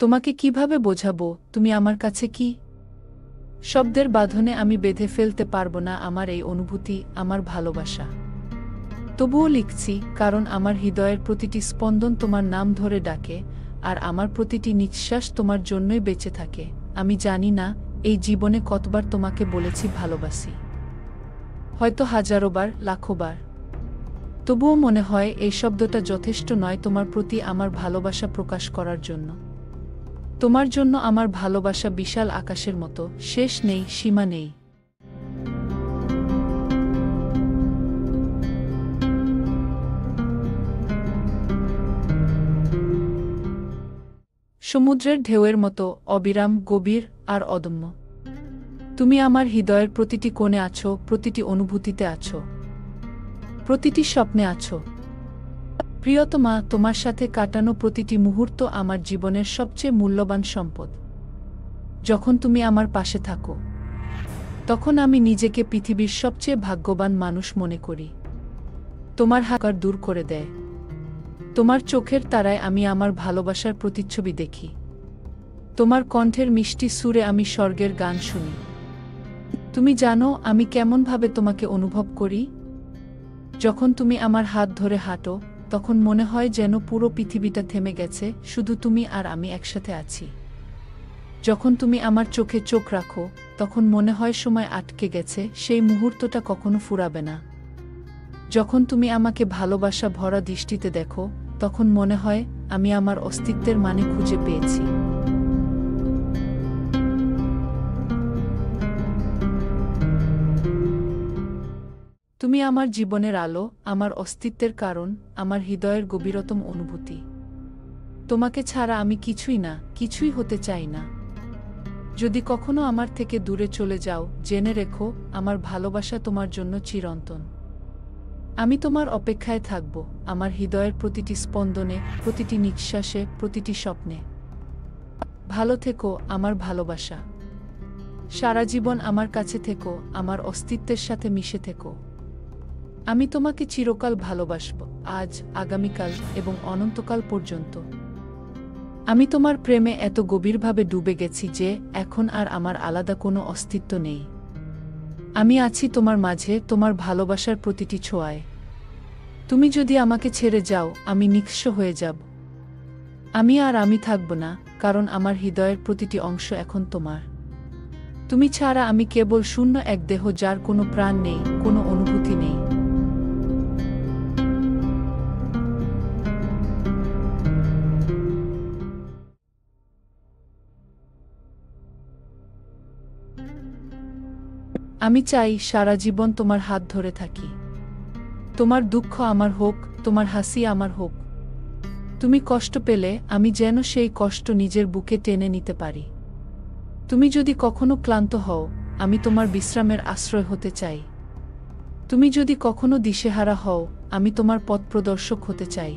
তোমাকে কিভাবে বোঝাবো তুমি আমার কাছে কি? শব্দের বাঁধনে আমি বেঁধে ফেলতে পারবো না আমার এই অনুভূতি, আমার ভালোবাসা। তবুও লিখছি, কারণ আমার হৃদয়ের প্রতিটি স্পন্দন তোমার নাম ধরে ডাকে, আর আমার প্রতিটি নিঃশ্বাস তোমার জন্যই বেঁচে থাকে। আমি জানি না এই জীবনে কতবার তোমাকে বলেছি ভালোবাসি, হয়তো হাজারোবার, লাখোবার। তবুও মনে হয় এই শব্দটা যথেষ্ট নয় তোমার প্রতি আমার ভালোবাসা প্রকাশ করার জন্য। তোমার জন্য আমার ভালোবাসা বিশাল আকাশের মতো, শেষ নেই, সীমা নেই। সমুদ্রের ঢেউয়ের মতো অবিরাম, গভীর আর অদম্য। তুমি আমার হৃদয়ের প্রতিটি কোণে আছো, প্রতিটি অনুভূতিতে আছো, প্রতিটি স্বপ্নে আছো। প্রিয়তমা, তোমার সাথে কাটানো প্রতিটি মুহূর্ত আমার জীবনের সবচেয়ে মূল্যবান সম্পদ। যখন তুমি আমার পাশে থাকো, তখন আমি নিজেকে পৃথিবীর সবচেয়ে ভাগ্যবান মানুষ মনে করি। তোমার হাকার দূর করে দেয়। তোমার চোখের তারায় আমি আমার ভালোবাসার প্রতিচ্ছবি দেখি। তোমার কণ্ঠের মিষ্টি সুরে আমি স্বর্গের গান শুনি। তুমি জানো আমি কেমনভাবে তোমাকে অনুভব করি? যখন তুমি আমার হাত ধরে হাঁটো, তখন মনে হয় যেন পুরো পৃথিবীটা থেমে গেছে, শুধু তুমি আর আমি একসাথে আছি। যখন তুমি আমার চোখে চোখ রাখো, তখন মনে হয় সময় আটকে গেছে, সেই মুহূর্তটা কখনো ফুরাবে না। যখন তুমি আমাকে ভালোবাসা ভরা দৃষ্টিতে দেখো, তখন মনে হয় আমি আমার অস্তিত্বের মানে খুঁজে পেয়েছি। তুমি আমার জীবনের আলো, আমার অস্তিত্বের কারণ, আমার হৃদয়ের গভীরতম অনুভূতি। তোমাকে ছাড়া আমি কিছুই না, কিছুই হতে চাই না। যদি কখনো আমার থেকে দূরে চলে যাও, জেনে রেখো আমার ভালোবাসা তোমার জন্য চিরন্তন। আমি তোমার অপেক্ষায় থাকব, আমার হৃদয়ের প্রতিটি স্পন্দনে, প্রতিটি নিঃশ্বাসে, প্রতিটি স্বপ্নে। ভালো থেকো আমার ভালোবাসা। সারা জীবন আমার কাছে থেকো, আমার অস্তিত্বের সাথে মিশে থেকো। আমি তোমাকে চিরকাল ভালোবাসব, আজ, আগামীকাল এবং অনন্তকাল পর্যন্ত। আমি তোমার প্রেমে এত গভীরভাবে ডুবে গেছি যে এখন আর আমার আলাদা কোনো অস্তিত্ব নেই। আমি আছি তোমার মাঝে, তোমার ভালোবাসার প্রতিটি ছোঁয়ায়। তুমি যদি আমাকে ছেড়ে যাও, আমি নিঃস্ব হয়ে যাব। আমি থাকব না, কারণ আমার হৃদয়ের প্রতিটি অংশ এখন তোমার। তুমি ছাড়া আমি কেবল শূন্য এক দেহ, যার কোনো প্রাণ নেই, কোনো অনুভূতি নেই। আমি চাই সারা জীবন তোমার হাত ধরে থাকি। তোমার দুঃখ আমার হোক, তোমার হাসি আমার হোক। তুমি কষ্ট পেলে আমি যেন সেই কষ্ট নিজের বুকে টেনে নিতে পারি। তুমি যদি কখনো ক্লান্ত হও, আমি তোমার বিশ্রামের আশ্রয় হতে চাই। তুমি যদি কখনো দিশেহারা হও, আমি তোমার পথপ্রদর্শক হতে চাই।